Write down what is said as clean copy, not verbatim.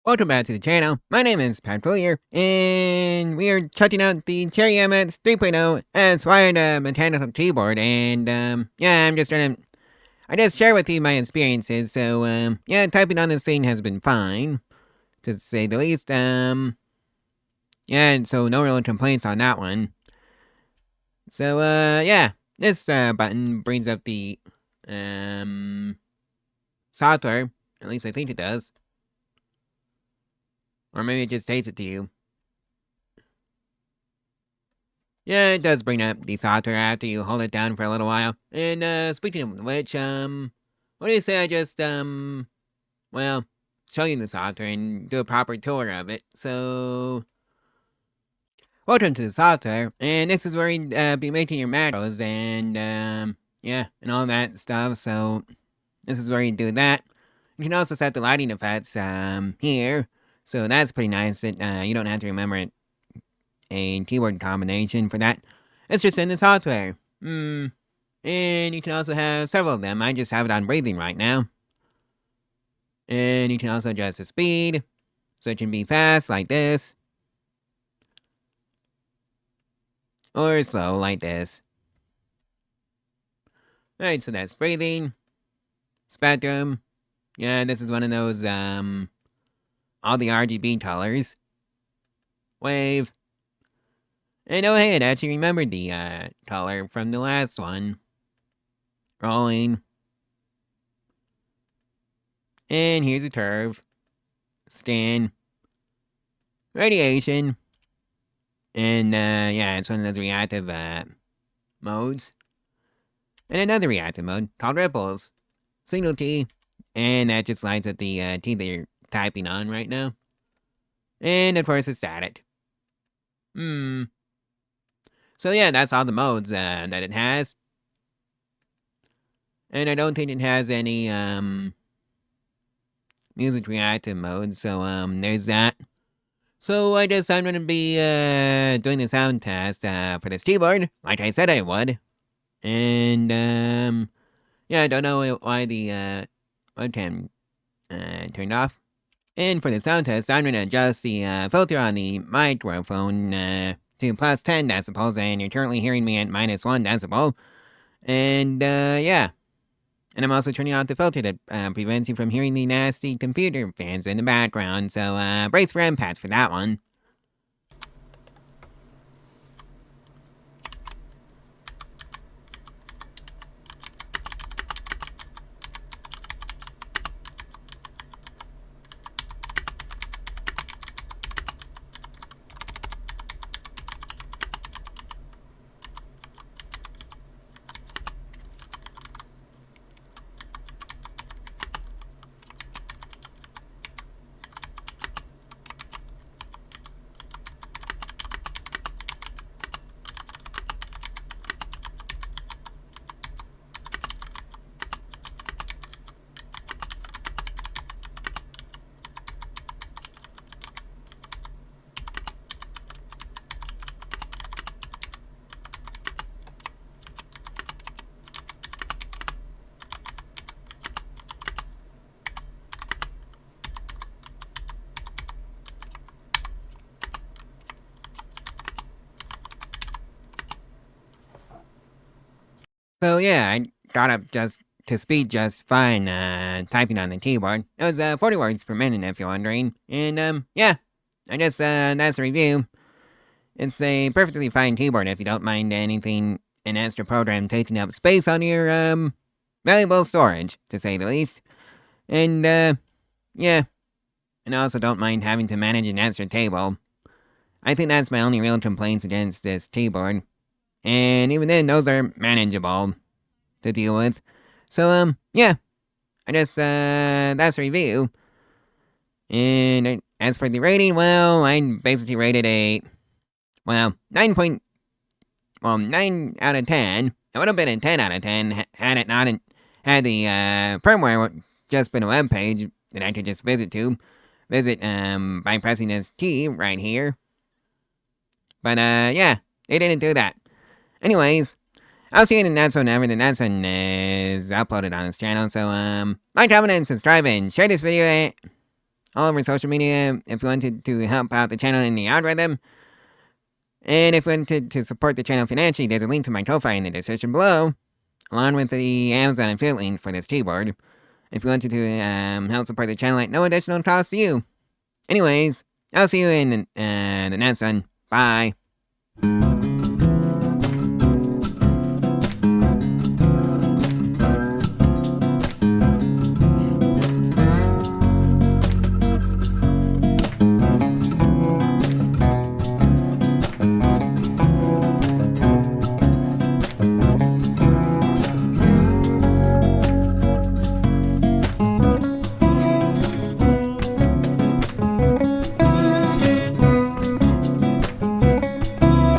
Welcome back to the channel. My name is Pravculear, and we are checking out the Cherry MS 3.0 as wired mechanical keyboard. And yeah, I just share with you my experiences. So yeah, typing on this thing has been fine, to say the least. Yeah, so no real complaints on that one. So yeah, this button brings up the software. At least I think it does, or maybe it just takes it to you. Yeah, it does bring up the software after you hold it down for a little while. And, speaking of which, what do you say I just, well, show you the software and do a proper tour of it. So, welcome to the software, and this is where you be making your macros and, yeah, and all that stuff. So, this is where you do that. You can also set the lighting effects, here. So that's pretty nice that, you don't have to remember a keyboard combination for that. It's just in the software. And you can also have several of them. I just have it on breathing right now. And you can also adjust the speed, so it can be fast like this, or slow like this. Alright, so that's breathing, spectrum. Yeah, this is one of those, all the RGB colors. Wave. And oh hey, it actually remembered the, color from the last one. Rolling. And here's a curve. Scan. Radiation. And, yeah, it's one of those reactive, modes. And another reactive mode called ripples. Single key. And that just lights up the, key that you're typing on right now. And, of course, it's static. So, yeah, that's all the modes, that it has. And I don't think it has any, music reactive mode, so, there's that. So I guess I'm gonna be doing the sound test for this keyboard, like I said I would. And yeah, I don't know why the webcam turned off. And for the sound test, I'm gonna adjust the filter on the microphone to plus 10 decibels, and you're currently hearing me at minus 1 decibel. And yeah. And I'm also turning off the filter that prevents you from hearing the nasty computer fans in the background, so brace for empaths for that one. So yeah, I got up just to speed just fine, typing on the keyboard. It was 40 words per minute if you're wondering. And yeah, I guess that's a review. It's a perfectly fine keyboard if you don't mind anything an extra program taking up space on your valuable storage, to say the least. And yeah, and I also don't mind having to manage an extra table. I think that's my only real complaints against this keyboard. And even then, those are manageable to deal with. So, yeah. I guess, that's a review. And as for the rating, well, I basically rated a, well, 9 out of 10. It would have been a 10 out of 10 had it not had the, firmware just been a web page that I could just visit, by pressing this key right here. But, yeah, they didn't do that. Anyways, I'll see you in the next one whenever the next one is uploaded on this channel. So, like, comment, and subscribe, and share this video. all over social media if you wanted to help out the channel in the algorithm. And if you wanted to support the channel financially, there's a link to my Ko-Fi in the description below, along with the Amazon affiliate link for this keyboard, if you wanted to help support the channel at no additional cost to you. Anyways, I'll see you in the next one. Bye.